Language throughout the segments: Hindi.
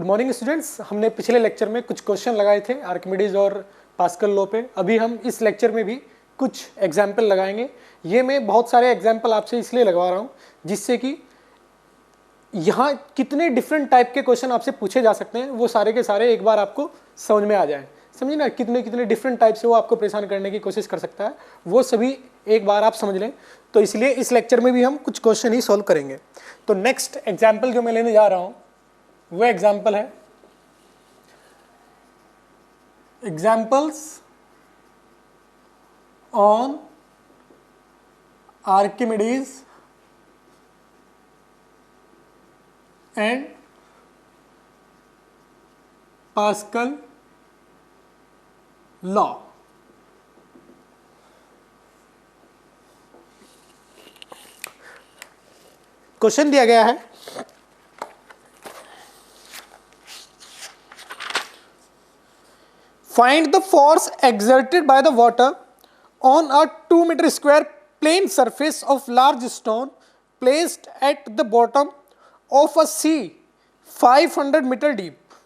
Good morning students. हमने पिछले लेक्चर में कुछ क्वेश्चन लगाए थे आर्किमिडीज और पास्कल लॉ पे। अभी हम इस लेक्चर में भी कुछ एग्जाम्पल लगाएंगे। ये मैं बहुत सारे एग्जाम्पल आपसे इसलिए लगवा रहा हूँ जिससे कि यहाँ कितने डिफरेंट टाइप के क्वेश्चन आपसे पूछे जा सकते हैं वो सारे के सारे एक बार आपको समझ में आ जाए। समझिए ना, कितने कितने डिफरेंट टाइप से वो आपको परेशान करने की कोशिश कर सकता है, वो सभी एक बार आप समझ लें। तो इसलिए इस लेक्चर में भी हम कुछ क्वेश्चन ही सॉल्व करेंगे। तो नेक्स्ट एग्जाम्पल जो मैं लेने जा रहा हूँ वो एग्जाम्पल है examples on Archimedes and pascal law. Question दिया गया है, find the force exerted by the water on a 2 meter square plane surface of large stone placed at the bottom of a sea 500 meter deep.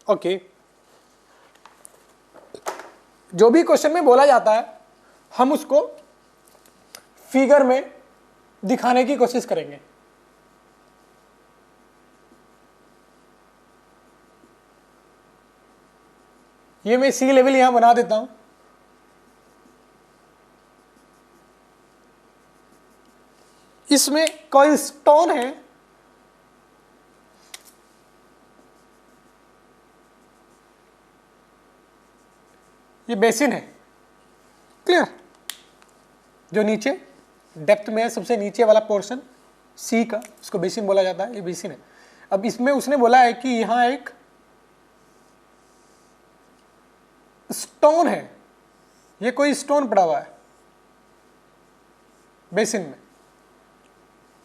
Okay. जो भी क्वेश्चन में बोला जाता है हम उसको फिगर में दिखाने की कोशिश करेंगे। ये मैं सी लेवल यहां बना देता हूं। इसमें कोई स्टोन है, ये बेसिन है। क्लियर? जो नीचे डेप्थ में है, सबसे नीचे वाला पोर्शन सी का, उसको बेसिन बोला जाता है। ये बेसिन है। अब इसमें उसने बोला है कि यहां एक स्टोन है, ये कोई स्टोन पड़ा हुआ है बेसिन में।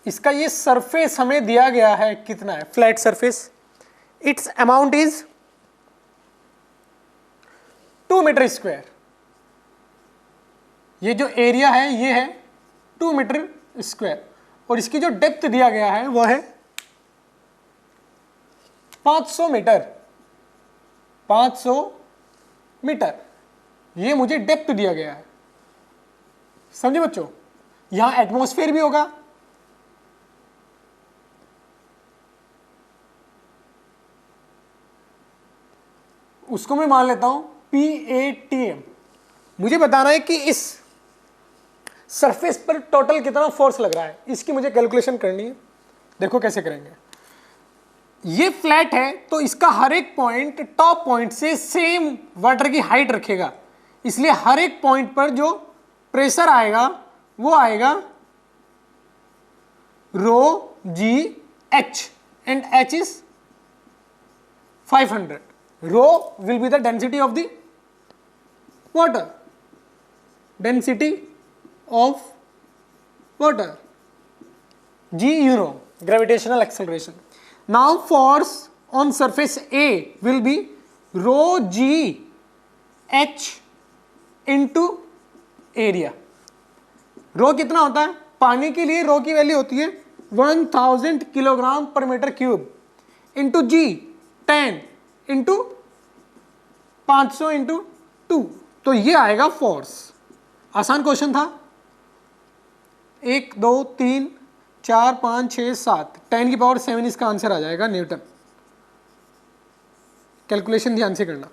इसका ये सरफेस हमें दिया गया है, कितना है? Flat surface. Its amount is 2 metre square. ये जो एरिया है ये है 2 मीटर स्क्वायर और इसकी जो डेप्थ दिया गया है वो है 500 मीटर। 500 मीटर ये मुझे डेप्थ दिया गया है। समझे बच्चों? यहां एटमॉस्फेयर भी होगा, उसको मैं मान लेता हूं PATM। मुझे बताना है कि इस सरफेस पर टोटल कितना फोर्स लग रहा है, इसकी मुझे कैलकुलेशन करनी है। देखो कैसे करेंगे। ये फ्लैट है तो इसका हर एक पॉइंट टॉप पॉइंट से सेम वाटर की हाइट रखेगा, इसलिए हर एक पॉइंट पर जो प्रेशर आएगा वो आएगा rho G H and H is 500। Rho will be the density of the water, density of water. G you know, gravitational acceleration. Now force on surface A will be rho g h into area. रो कितना होता है? पानी के लिए रो की वैल्यू होती है 1000 kilogram per metre cube into जी 10 इंटू 500 इंटू 2। तो ये आएगा फोर्स। आसान क्वेश्चन था। 1 2 3 4 5 6 7 10 की पावर 7 इसका आंसर आ जाएगा न्यूटन। कैलकुलेशन ध्यान से करना।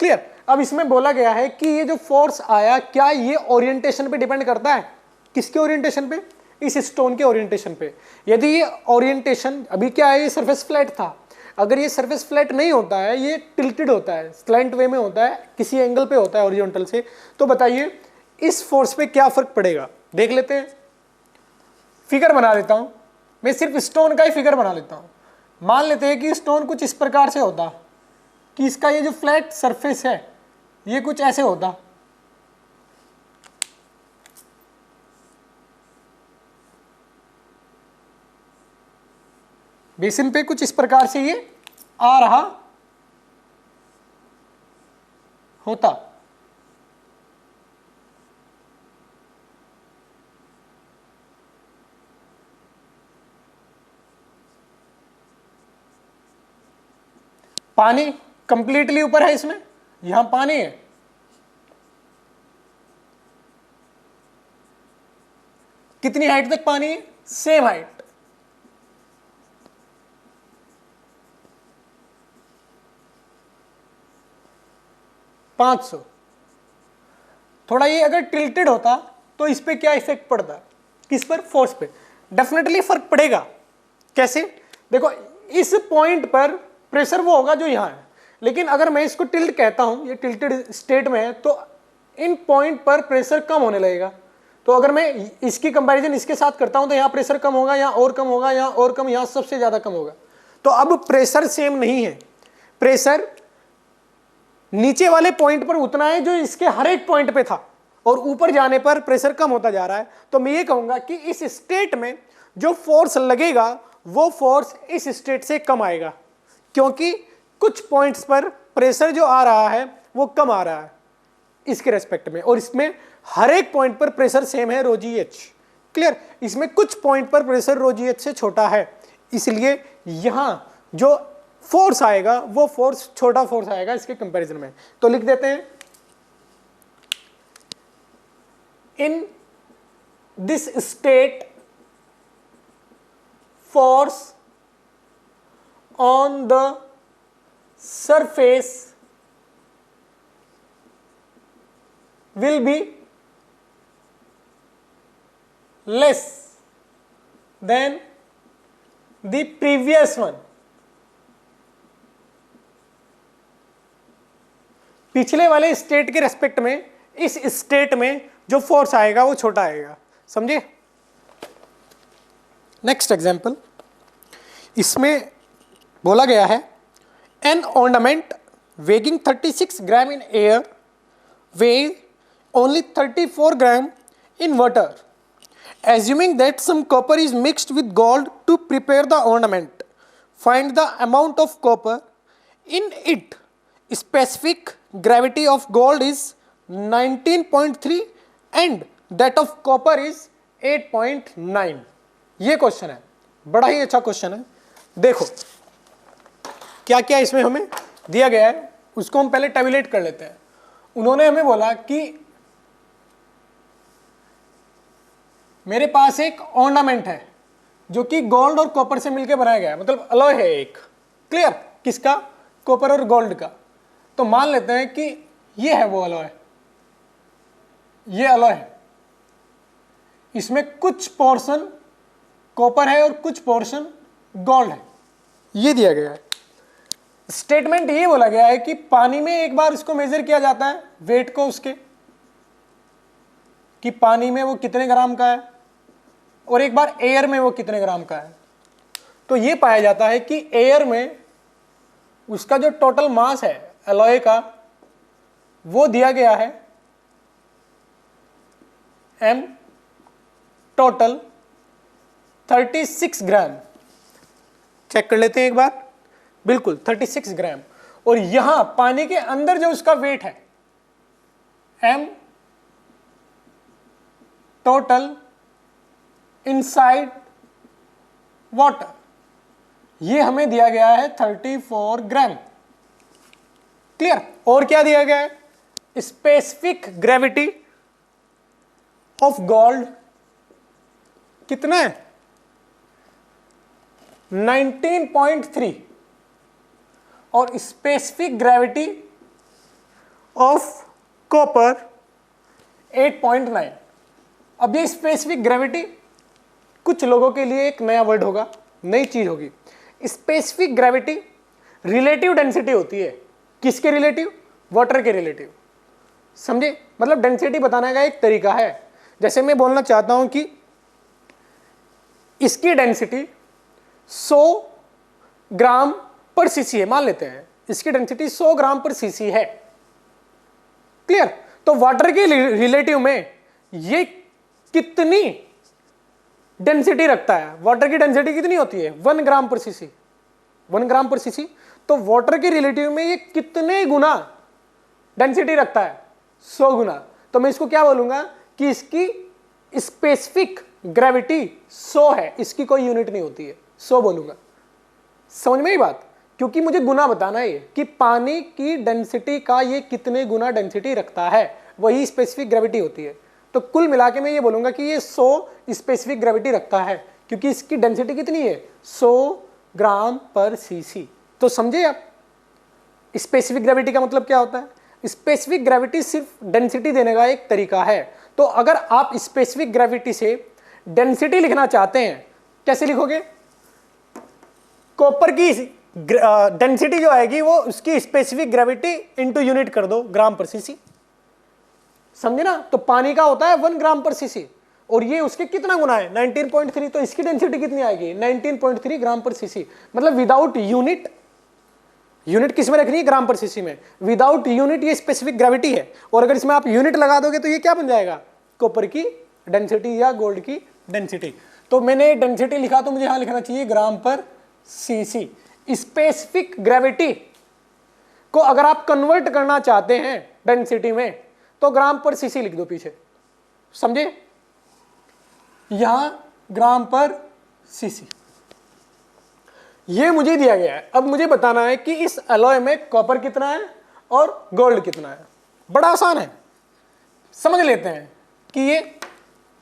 क्लियर? अब इसमें बोला गया है कि ये जो फोर्स आया क्या ये ओरिएंटेशन पे डिपेंड करता है? किसके ओरिएंटेशन पे? इस स्टोन के ओरिएंटेशन पे। यदि ये ओरिएंटेशन, अभी क्या है, ये सरफेस फ्लैट था, अगर ये सरफेस फ्लैट नहीं होता है, ये टिल्टेड होता है, स्लैंट वे में होता है, किसी एंगल पे होता है हॉरिजॉन्टल से, तो बताइए इस फोर्स पे क्या फर्क पड़ेगा? देख लेते हैं। फिगर बना देता हूं मैं, सिर्फ स्टोन का ही फिगर बना लेता हूं। मान लेते हैं कि स्टोन कुछ इस प्रकार से होता कि इसका ये जो फ्लैट सरफेस है ये कुछ ऐसे होता। बेसिन पे कुछ इस प्रकार से ये आ रहा होता। पानी कंप्लीटली ऊपर है, इसमें यहां पानी है, कितनी हाइट तक पानी है, सेम हाइट, $500। थोड़ा ये अगर टिल्टेड होता तो इस पे क्या इफेक्ट पड़ता, किस पर, फोर्स पे, डेफिनेटली फर्क पड़ेगा। कैसे, देखो इस पॉइंट पर प्रेशर वो होगा जो यहां है, लेकिन अगर मैं इसको टिल्ट कहता हूं, ये टिल्टेड स्टेट में है, तो इन पॉइंट पर प्रेशर कम होने लगेगा। तो अगर मैं इसकी कंपैरिजन इसके साथ करता हूं तो यहां प्रेशर कम होगा, यहां और कम होगा, यहां और कम, यहां सबसे ज्यादा कम होगा। तो अब प्रेशर सेम नहीं है, प्रेशर नीचे वाले पॉइंट पर उतना है जो इसके हर एक पॉइंट पे था, और ऊपर जाने पर प्रेशर कम होता जा रहा है। तो मैं ये कहूंगा कि इस स्टेट में जो फोर्स लगेगा वो फोर्स इस स्टेट से कम आएगा, क्योंकि कुछ पॉइंट्स पर प्रेशर जो आ रहा है वो कम आ रहा है इसके रेस्पेक्ट में, और इसमें हर एक पॉइंट पर प्रेशर सेम है, रो जी एच। क्लियर, इसमें कुछ पॉइंट पर प्रेशर रो जी एच से छोटा है, इसलिए यहां जो फोर्स आएगा वो फोर्स छोटा फोर्स आएगा इसके कंपैरिजन में। तो लिख देते हैं, in this state force on the surface will be less than the previous one। पिछले वाले स्टेट के रेस्पेक्ट में इस स्टेट में जो फोर्स आएगा वो छोटा आएगा, समझे। नेक्स्ट एग्जांपल, इसमें बोला गया है N ornament weighing 36 gram in air weigh only 34 gram in water, assuming that some copper is mixed with gold to prepare the ornament. Find the amount of copper in it. Specific gravity of gold is 19.3 and that of copper is 8.9। ये क्वेश्चन है, बड़ा ही अच्छा क्वेश्चन है। देखो क्या क्या इसमें हमें दिया गया है, उसको हम पहले टेबुलेट कर लेते हैं। उन्होंने हमें बोला कि मेरे पास एक ऑर्नामेंट है जो कि गोल्ड और कॉपर से मिलकर बनाया गया है, मतलब अलॉय है एक। क्लियर, किसका, कॉपर और गोल्ड का। तो मान लेते हैं कि ये है वो अलॉय, ये अलॉय है, इसमें कुछ पोर्शन कॉपर है और कुछ पोर्शन गोल्ड है, ये दिया गया है। स्टेटमेंट ये बोला गया है कि पानी में एक बार इसको मेजर किया जाता है, वेट को उसके, कि पानी में वो कितने ग्राम का है, और एक बार एयर में वो कितने ग्राम का है। तो ये पाया जाता है कि एयर में उसका जो टोटल मास है अलॉय का वो दिया गया है m टोटल 36 ग्राम। चेक कर लेते हैं एक बार, बिल्कुल 36 ग्राम। और यहां पानी के अंदर जो उसका वेट है m टोटल इनसाइड वाटर, ये हमें दिया गया है 34 ग्राम। क्लियर, और क्या दिया गया है, स्पेसिफिक ग्रेविटी ऑफ गोल्ड कितना है 19.3 और स्पेसिफिक ग्रेविटी ऑफ कॉपर 8.9। अब ये स्पेसिफिक ग्रेविटी कुछ लोगों के लिए एक नया वर्ड होगा, नई चीज होगी। स्पेसिफिक ग्रेविटी रिलेटिव डेंसिटी होती है, किसके रिलेटिव, वाटर के रिलेटिव, समझे। मतलब डेंसिटी बताने का एक तरीका है। जैसे मैं बोलना चाहता हूं कि इसकी डेंसिटी 100 ग्राम पर सीसी है, मान लेते हैं इसकी डेंसिटी 100 ग्राम पर सीसी है। क्लियर, तो वाटर के रिलेटिव में ये कितनी डेंसिटी रखता है, वाटर की डेंसिटी कितनी होती है 1 ग्राम पर सीसी, 1 ग्राम पर सीसी। तो वाटर के रिलेटिव में ये कितने गुना डेंसिटी रखता है, 100 गुना। तो मैं इसको क्या बोलूंगा कि इसकी स्पेसिफिक ग्रेविटी 100 है, इसकी कोई यूनिट नहीं होती है, 100 बोलूंगा। समझ में ही बात, क्योंकि मुझे गुना बताना है ये कि पानी की डेंसिटी का ये कितने गुना डेंसिटी रखता है, वही स्पेसिफिक ग्रेविटी होती है। तो कुल मिला के मैं ये बोलूंगा कि ये 100 स्पेसिफिक ग्रेविटी रखता है, क्योंकि इसकी डेंसिटी कितनी है 100 ग्राम पर सीसी। तो समझे आप स्पेसिफिक ग्रेविटी का मतलब क्या होता है? स्पेसिफिक ग्रेविटी सिर्फ डेंसिटी देने का एक तरीका है। तो अगर आप स्पेसिफिक ग्रेविटी से डेंसिटी लिखना चाहते हैं, कैसे लिखोगे? कॉपर की डेंसिटी जो आएगी वो उसकी स्पेसिफिक ग्रेविटी इनटू यूनिट कर दो ग्राम पर सीसी, समझे ना? तो पानी का होता है 1 ग्राम पर सीसी और ये उसके कितना गुना है 19.3, तो इसकी डेंसिटी कितनी आएगी 19.3 ग्राम पर सीसी। मतलब विदाउट यूनिट, यूनिट किस में रखनी है ग्राम पर सीसी में, विदाउट यूनिट ये स्पेसिफिक ग्रेविटी है। और अगर इसमें आप यूनिट लगा दोगे तो ये क्या बन जाएगा? कॉपर की डेंसिटी या गोल्ड की डेंसिटी। तो मैंने डेंसिटी लिखा तो मुझे यहां लिखना चाहिए ग्राम पर सीसी। स्पेसिफिक ग्रेविटी को अगर आप कन्वर्ट करना चाहते हैं डेंसिटी में तो ग्राम पर सीसी लिख दो पीछे, समझे? यहां ग्राम पर सीसी ये मुझे दिया गया है। अब मुझे बताना है कि इस अलॉय में कॉपर कितना है और गोल्ड कितना है। बड़ा आसान है, समझ लेते हैं कि ये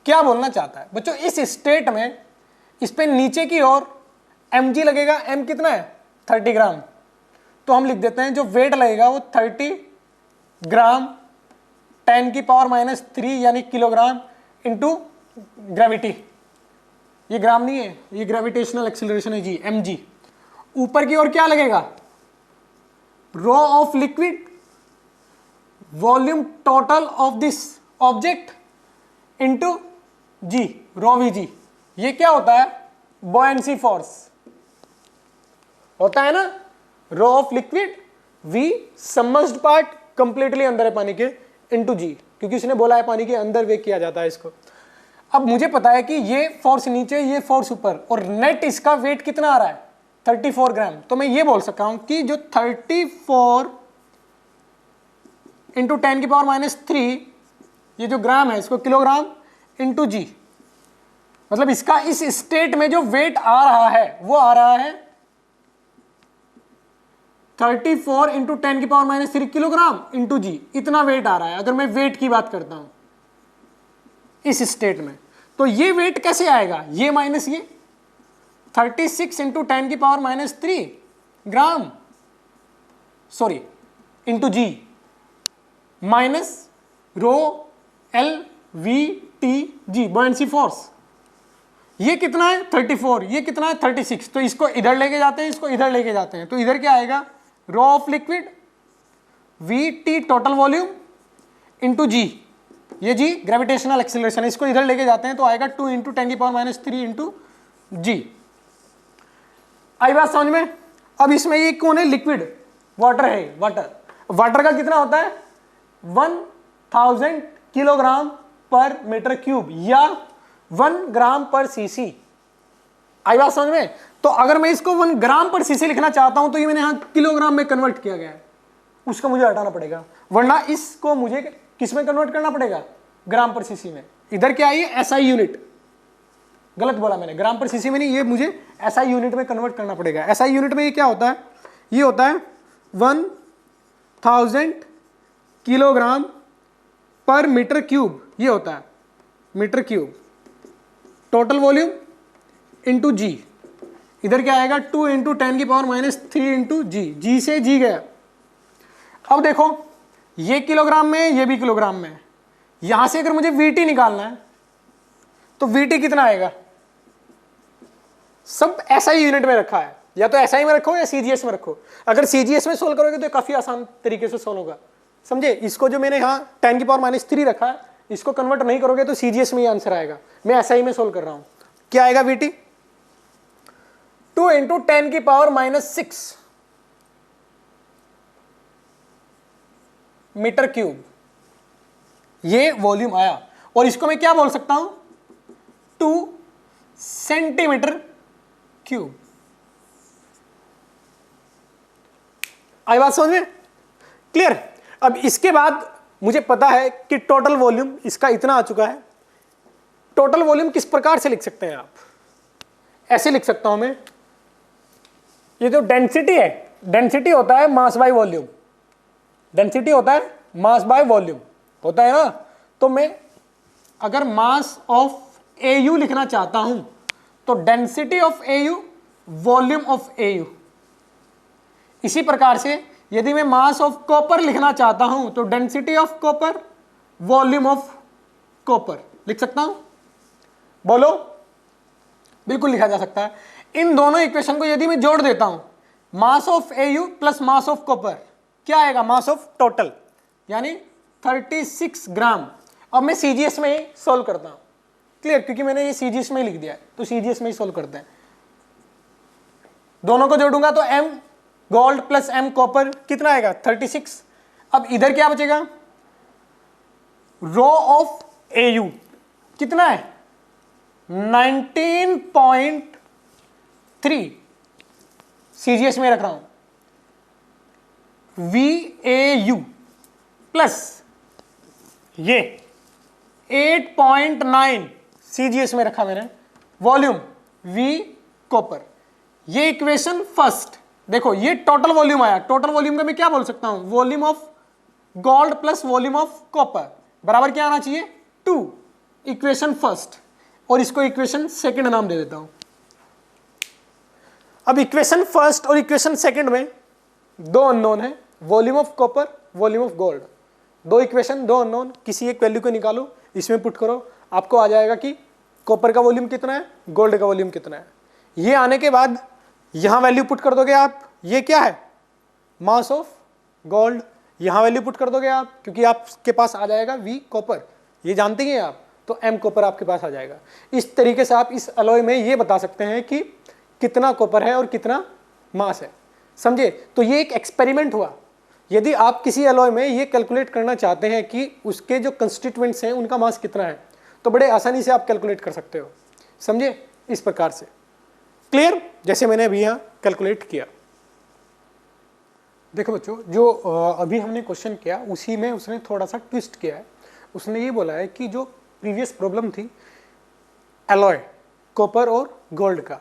क्या बोलना चाहता है। बच्चों इस स्टेट में इस पे नीचे की ओर mg लगेगा। m कितना है 30 ग्राम, तो हम लिख देते हैं जो वेट लगेगा वो 30 ग्राम 10⁻³ यानी किलोग्राम इंटू ग्रेविटी। ये ग्राम नहीं है, ये ग्रेविटेशनल एक्सीलरेशन है जी, mg। ऊपर की ओर क्या लगेगा? Rho of liquid volume total of this object into g, rho V g. ये क्या होता है? बॉयंसी फोर्स होता है ना। Rho of liquid V submerged part completely अंदर है पानी के इंटू जी, क्योंकि उसने बोला है पानी के अंदर वेग किया जाता है इसको। अब मुझे पता है कि ये फोर्स नीचे, ये फोर्स ऊपर, और नेट इसका वेट कितना आ रहा है 34 ग्राम। तो मैं ये बोल सकता हूं कि जो 34 इंटू 10⁻³ ये जो ग्राम है इसको किलोग्राम इंटू जी, मतलब इसका इस स्टेट में जो वेट आ रहा है वो आ रहा है 34 इंटू 10⁻³ किलोग्राम इंटू जी। इतना वेट आ रहा है अगर मैं वेट की बात करता हूं इस स्टेट में। तो ये वेट कैसे आएगा? ये माइनस ये 36 into 10⁻³ gram, sorry into G, minus rho L V T G, buoyancy force. ये कितना है 34, ये कितना है 36। तो इसको इधर लेके जाते हैं, इसको इधर लेके जाते हैं, तो इधर क्या आएगा? Rho of liquid V T total volume into G, ये जी ग्रेविटेशनल एक्सीलरेशन। इसको इधर लेके जाते हैं तो आएगा 2 इंटू 10⁻³ इंटू जी। आई बात समझ में? अब इसमें ये कौन है? लिक्विड, वाटर है। वाटर का कितना होता है 1000 किलोग्राम पर मीटर क्यूब या 1 ग्राम पर सीसी। आई बात समझ में? तो अगर मैं इसको 1 ग्राम पर सीसी लिखना चाहता हूं तो ये मैंने यहां किलोग्राम में कन्वर्ट किया गया है, उसको मुझे हटाना पड़ेगा, वरना इसको मुझे किस में कन्वर्ट करना पड़ेगा? ग्राम पर सीसी में। इधर क्या है? एसआई यूनिट, गलत बोला मैंने, ग्राम पर सीसी में नहीं, ये मुझे एसआई यूनिट में कन्वर्ट करना पड़ेगा। एसआई यूनिट में ये क्या होता है? ये होता है 1000 किलोग्राम पर मीटर क्यूब, ये होता है metre cube, total volume into G. इधर क्या आएगा 2 इंटू 10⁻³ इंटू जी, जी से जी गया। अब देखो ये किलोग्राम में, ये भी किलोग्राम में। यहां से अगर मुझे वीटी निकालना है तो वीटी कितना आएगा? सब एसआई यूनिट में रखा है, या तो एसआई में रखो या सीजीएस में रखो। अगर सीजीएस में सोल्व करोगे तो काफी आसान तरीके से सोल्व होगा, समझे? इसको जो मैंने यहाँ 10⁻³ रखा है, इसको कन्वर्ट नहीं करोगे तो सीजीएस में ही आंसर आएगा। मैं एसआई में सोल्व कर रहा हूं। क्या आएगा वीटी? 2 इंटू 10⁻⁻6 मीटर क्यूब, ये वॉल्यूम आया। और इसको मैं क्या बोल सकता हूं? 2 सेंटीमीटर क्यूब। आई बात समझ में? क्लियर? अब इसके बाद मुझे पता है कि टोटल वॉल्यूम इसका इतना आ चुका है। टोटल वॉल्यूम किस प्रकार से लिख सकते हैं आप? ऐसे लिख सकता हूं मैं, ये जो डेंसिटी है डेंसिटी होता है मास बाय वॉल्यूम, डेंसिटी होता है मास बाय वॉल्यूम होता है ना। तो मैं अगर मास ऑफ एयू लिखना चाहता हूं तो density of AU volume of AU. इसी प्रकार से यदि मैं मास ऑफ कॉपर लिखना चाहता हूं तो density of copper volume of copper लिख सकता हूं। बोलो, बिल्कुल लिखा जा सकता है। इन दोनों इक्वेशन को यदि मैं जोड़ देता हूं, mass of AU plus mass of copper, क्या आएगा? मास ऑफ टोटल, यानी 36 ग्राम। अब मैं सीजीएस में ही सोल्व करता हूं, क्लियर, क्योंकि मैंने ये सीजीएस में ही लिख दिया है, तो सीजीएस में ही सोल्व करते हैं। दोनों को जोड़ूंगा तो M gold plus M copper कितना आएगा? 36। अब इधर क्या बचेगा? रो ऑफ एयू कितना है? 19.3 सीजीएस में रख रहा हूं। VAU प्लस ये 8.9 सीजीएस में रखा मैंने, वॉल्यूम V कॉपर। ये इक्वेशन फर्स्ट, देखो ये टोटल वॉल्यूम आया। टोटल वॉल्यूम का मैं क्या बोल सकता हूं? Volume of gold plus volume of copper बराबर क्या आना चाहिए? 2। इक्वेशन फर्स्ट, और इसको इक्वेशन सेकंड नाम दे देता हूं। अब इक्वेशन फर्स्ट और इक्वेशन सेकंड में दो अननोन है, volume of copper, volume of gold. दो इक्वेशन, दो अननोन, किसी एक वैल्यू को निकालो, इसमें पुट करो, आपको आ जाएगा कि कॉपर का वॉल्यूम कितना है, गोल्ड का वॉल्यूम कितना है। ये आने के बाद यहां वैल्यू पुट कर दोगे आप, ये क्या है? Mass of gold. यहां वैल्यू पुट कर दोगे आप, क्योंकि आपके पास आ जाएगा V कॉपर, ये जानते हैं आप, तो M कॉपर आपके पास आ जाएगा। इस तरीके से आप इस अलॉय में ये बता सकते हैं कि कितना कॉपर है और कितना मास है, समझे? तो ये एक एक्सपेरिमेंट हुआ। यदि आप किसी अलॉय में ये कैलकुलेट करना चाहते हैं कि उसके जो कंस्टिट्यूएंट्स हैं उनका मास कितना है, तो बड़े आसानी से आप कैलकुलेट कर सकते हो, समझे? इस प्रकार से, क्लियर? जैसे मैंने अभी यहाँ कैलकुलेट किया। देखो बच्चों, जो अभी हमने क्वेश्चन किया उसी में उसने थोड़ा सा ट्विस्ट किया है। उसने ये बोला है कि जो प्रीवियस प्रॉब्लम थी अलॉय कॉपर और गोल्ड का,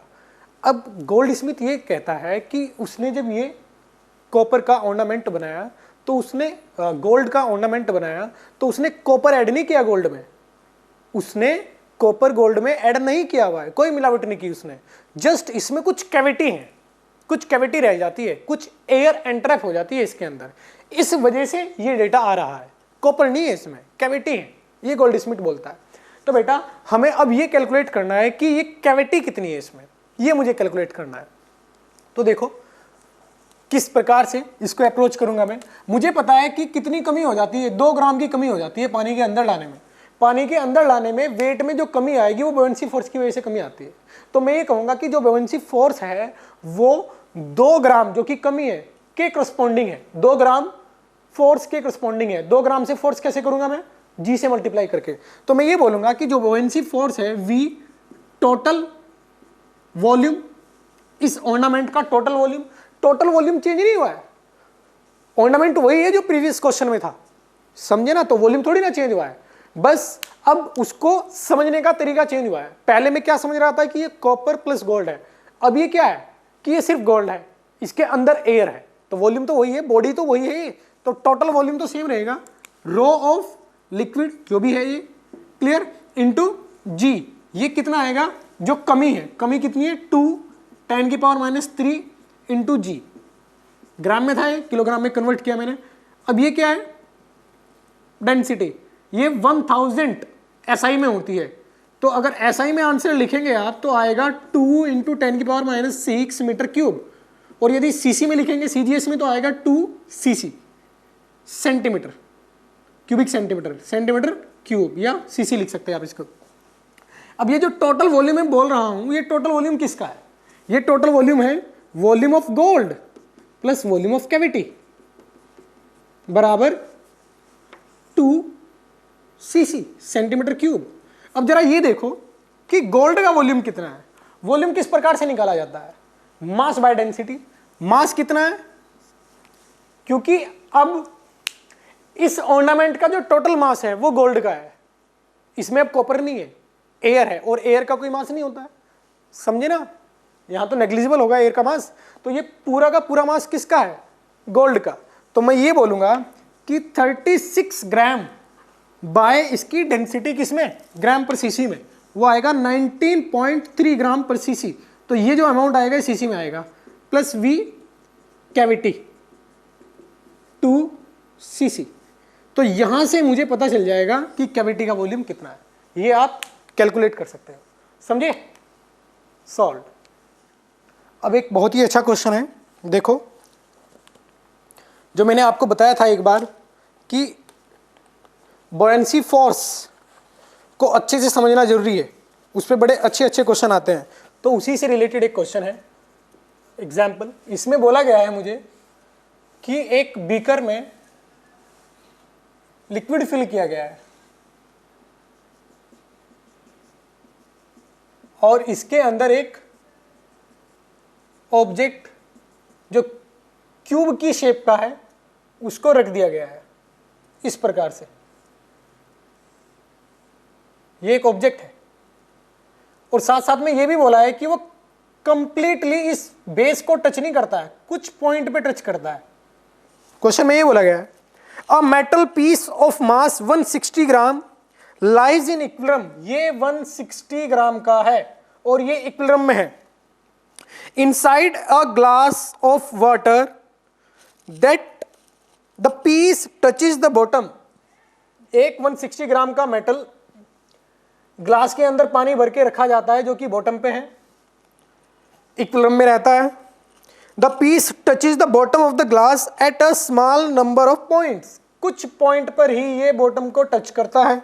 अब गोल्ड स्मिथ ये कहता है कि उसने जब ये कॉपर का ऑर्नामेंट बनाया तो उसने गोल्ड का ऑर्नामेंट बनाया तो उसने कॉपर ऐड नहीं किया गोल्ड में, उसने कॉपर गोल्ड में ऐड नहीं किया हुआ है, कोई मिलावट नहीं की उसने। जस्ट इसमें कुछ कैविटी है, कुछ कैविटी रह जाती है, कुछ एयर एंट्रैप हो जाती है इसके अंदर, इस वजह से ये डेटा आ रहा है। कॉपर नहीं है इसमें, कैविटी है, ये गोल्ड स्मिथ बोलता है। तो बेटा हमें अब ये कैलकुलेट करना है कि ये कैविटी कितनी है इसमें, ये मुझे कैलकुलेट करना है। तो देखो किस प्रकार से इसको अप्रोच करूंगा मैं। मुझे पता है कि कितनी कमी हो जाती है, 2 ग्राम की कमी हो जाती है पानी के अंदर लाने में। पानी के अंदर लाने में वेट में जो कमी आएगी वो बुओयेंसी फोर्स की वजह से कमी आती है। तो मैं ये कहूंगा कि जो बुओयेंसी फोर्स है वो 2 ग्राम जो कि कमी है के करस्पॉन्डिंग है, 2 ग्राम फोर्स के करस्पॉन्डिंग है। 2 ग्राम से फोर्स कैसे करूंगा मैं? G से मल्टीप्लाई करके। तो मैं ये बोलूंगा कि जो बुओयेंसी फोर्स है V टोटल वॉल्यूम, इस ऑर्नामेंट का total volume, total volume change नहीं हुआ है, ऑर्नामेंट वही है जो प्रीवियस क्वेश्चन में था, समझे ना? तो वॉल्यूम थोड़ी ना चेंज हुआ है, बस अब उसको समझने का तरीका चेंज हुआ है। पहले मैं क्या समझ रहा था कि ये कॉपर प्लस गोल्ड है, अब ये क्या है कि ये सिर्फ गोल्ड है, इसके अंदर एयर है, तो वॉल्यूम तो वही है, बॉडी तो वही है, तो टोटल वॉल्यूम तो सेम रहेगा। रो ऑफ लिक्विड जो भी है ये, क्लियर, इनटू G, ये कितना आएगा? जो कमी है, कमी कितनी है? 2×10⁻³ इंटू G। ग्राम में था ये, किलोग्राम में कन्वर्ट किया मैंने। अब ये क्या है? डेंसिटी, ये 1000 SI में होती है, तो अगर SI में आंसर लिखेंगे आप तो आएगा 2×10⁻6 मीटर क्यूब, और यदि CC में लिखेंगे CGS में तो आएगा 2 CC centimetre, cubic centimetre, centimetre cube, या CC लिख सकते हैं आप इसको। अब ये जो टोटल वॉल्यूम मैं बोल रहा हूं, ये टोटल वॉल्यूम किसका है? ये टोटल वॉल्यूम है volume of gold plus volume of cavity बराबर 2 CC सेंटीमीटर क्यूब। अब जरा ये देखो कि गोल्ड का वॉल्यूम कितना है। वॉल्यूम किस प्रकार से निकाला जाता है? Mass by density. मास कितना है? क्योंकि अब इस ऑर्नामेंट का जो टोटल मास है वो गोल्ड का है, इसमें अब कॉपर नहीं है, एयर है, और एयर का कोई मास नहीं होता है, समझे ना? यहाँ तो नेग्लिजिबल होगा एयर का मास, तो ये पूरा का पूरा मास किसका है, गोल्ड का। तो मैं ये बोलूँगा कि 36 ग्राम बाय इसकी डेंसिटी किसमें, ग्राम पर सीसी में, वो आएगा 19.3 ग्राम पर सीसी। तो ये जो अमाउंट आएगा सीसी में आएगा, प्लस वी कैविटी 2 सीसी। तो यहां से मुझे पता चल जाएगा कि कैविटी का वॉल्यूम कितना है, ये आप कैलकुलेट कर सकते हो। समझे, सॉल्व। अब एक बहुत ही अच्छा क्वेश्चन है, देखो जो मैंने आपको बताया था एक बार कि बॉयंसी फोर्स को अच्छे से समझना जरूरी है, उस पर बड़े अच्छे अच्छे क्वेश्चन आते हैं। तो उसी से रिलेटेड एक क्वेश्चन है, एग्जाम्पल। इसमें बोला गया है मुझे कि एक बीकर में लिक्विड फिल किया गया है और इसके अंदर एक ऑब्जेक्ट जो क्यूब की शेप का है उसको रख दिया गया है इस प्रकार से। ये एक ऑब्जेक्ट है और साथ साथ में ये भी बोला है कि वो कंप्लीटली इस बेस को टच नहीं करता है, कुछ पॉइंट पे टच करता है। क्वेश्चन में ये बोला गया है, a metal piece of mass 160 gram lies in equilibrium, ये 160 ग्राम का है और ये इक्विलिब्रियम में है, inside a glass of water that the piece touches the bottom. एक 160 ग्राम का मेटल ग्लास के अंदर पानी भर के रखा जाता है जो कि बॉटम पे है, इक्विलिब्रियम में रहता है। The piece touches the bottom of the glass at a small number of points, कुछ पॉइंट पर ही ये बॉटम को टच करता है।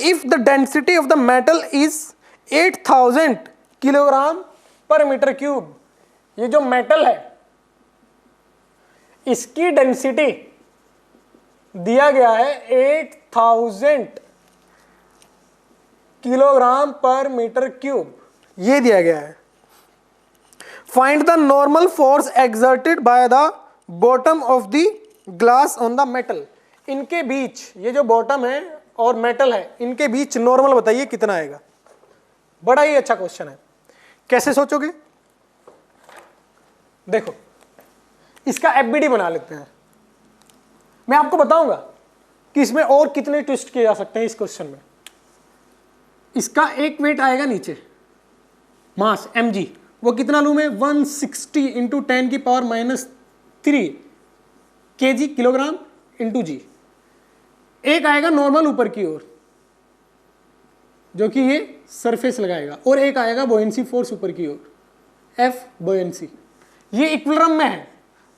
If the density of the metal is 8000 kilogram per metre cube, ये जो मेटल है इसकी डेंसिटी दिया गया है 8000 किलोग्राम पर मीटर क्यूब, ये दिया गया है। Find the normal force exerted by the bottom of the glass on the metal. इनके बीच, ये जो बॉटम है और मेटल है, इनके बीच नॉर्मल बताइए कितना आएगा। बड़ा ही अच्छा क्वेश्चन है, कैसे सोचोगे? देखो इसका एफबीडी बना लेते हैं, मैं आपको बताऊंगा कि इसमें और कितने ट्विस्ट किए जा सकते हैं इस क्वेश्चन में। इसका एक वेट आएगा नीचे, मास mg, वो कितना लूं मैं, 160 इंटू 10 की पावर -3 kg किलोग्राम इंटू जी। एक आएगा नॉर्मल ऊपर की ओर जो कि ये सरफेस लगाएगा, और एक आएगा बॉयंसी फोर्स ऊपर की ओर, एफ बॉयंसी। ये इक्विलिब्रियम में है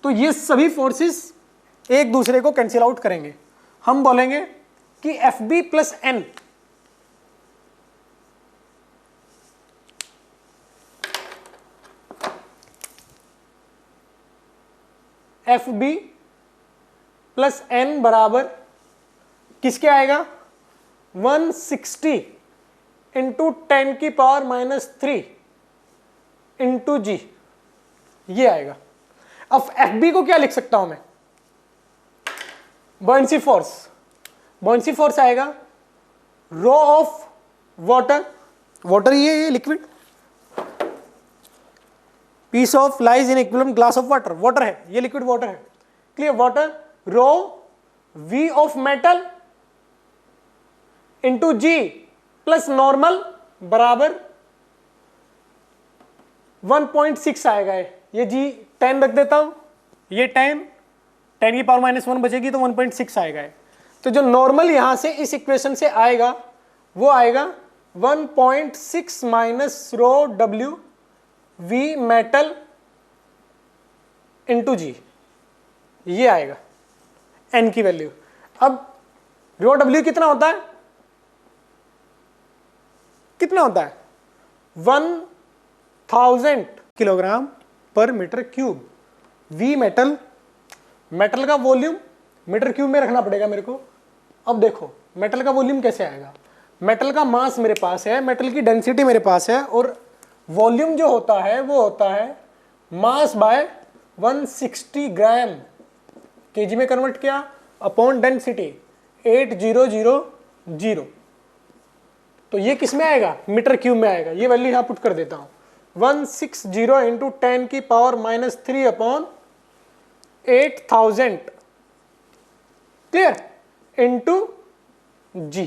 तो ये सभी फोर्सेस एक दूसरे को कैंसिल आउट करेंगे। हम बोलेंगे कि F B plus N, F B plus N बराबर किसके आएगा, 160 इंटू 10 की पावर -3 इंटू जी, ये आएगा। अब एफ बी को क्या लिख सकता हूं मैं, बॉयंसी फोर्स, बॉयंसी फोर्स आएगा रो ऑफ वाटर, वाटर ये liquid, piece of lies in equilibrium glass of water, water है ये, लिक्विड वाटर है, clear. Water rho V of metal into g plus normal बराबर 1.6 आएगा। ये जी 10 रख देता हूं, ये 10 की पावर -1 बचेगी तो 1.6 आएगा। तो जो नॉर्मल यहां से इस इक्वेशन से आएगा वो आएगा 1.6 minus rho W V metal into G, ये आएगा एन की वैल्यू। अब रो डब्ल्यू कितना होता है, कितना होता है 1000 kilogram per metre cube. V metal, metal का वॉल्यूम मीटर क्यूब में रखना पड़ेगा मेरे को। अब देखो मेटल का वॉल्यूम कैसे आएगा, मेटल का मास मेरे पास है, मेटल की डेंसिटी मेरे पास है, और वॉल्यूम जो होता है वो होता है मास बाय 160 ग्राम, केजी में कन्वर्ट किया, अपॉन डेंसिटी 8000। तो ये किस में आएगा, मीटर क्यूब में आएगा। ये वैल्यू यहां पुट कर देता हूं, 160 इंटू 10 की पावर -3 अपॉन 8000, क्लियर, इंटू जी।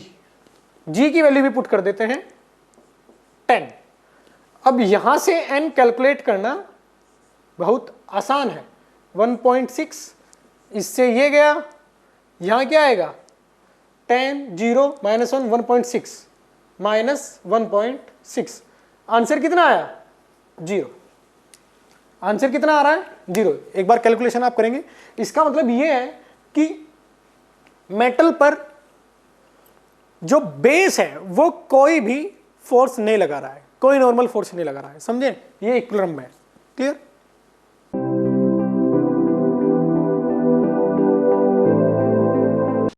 जी की वैल्यू भी पुट कर देते हैं 10। अब यहां से n कैलकुलेट करना बहुत आसान है। 1.6 इससे ये गया, यहां क्या आएगा 10 0 -1 1.6 -1.6, आंसर कितना आया 0। आंसर कितना आ रहा है 0। एक बार कैलकुलेशन आप करेंगे, इसका मतलब ये है कि मेटल पर जो बेस है वो कोई भी फोर्स नहीं लगा रहा है, कोई नॉर्मल फोर्स नहीं लगा रहा है, समझे, ये इक्विलिब्रियम है, क्लियर।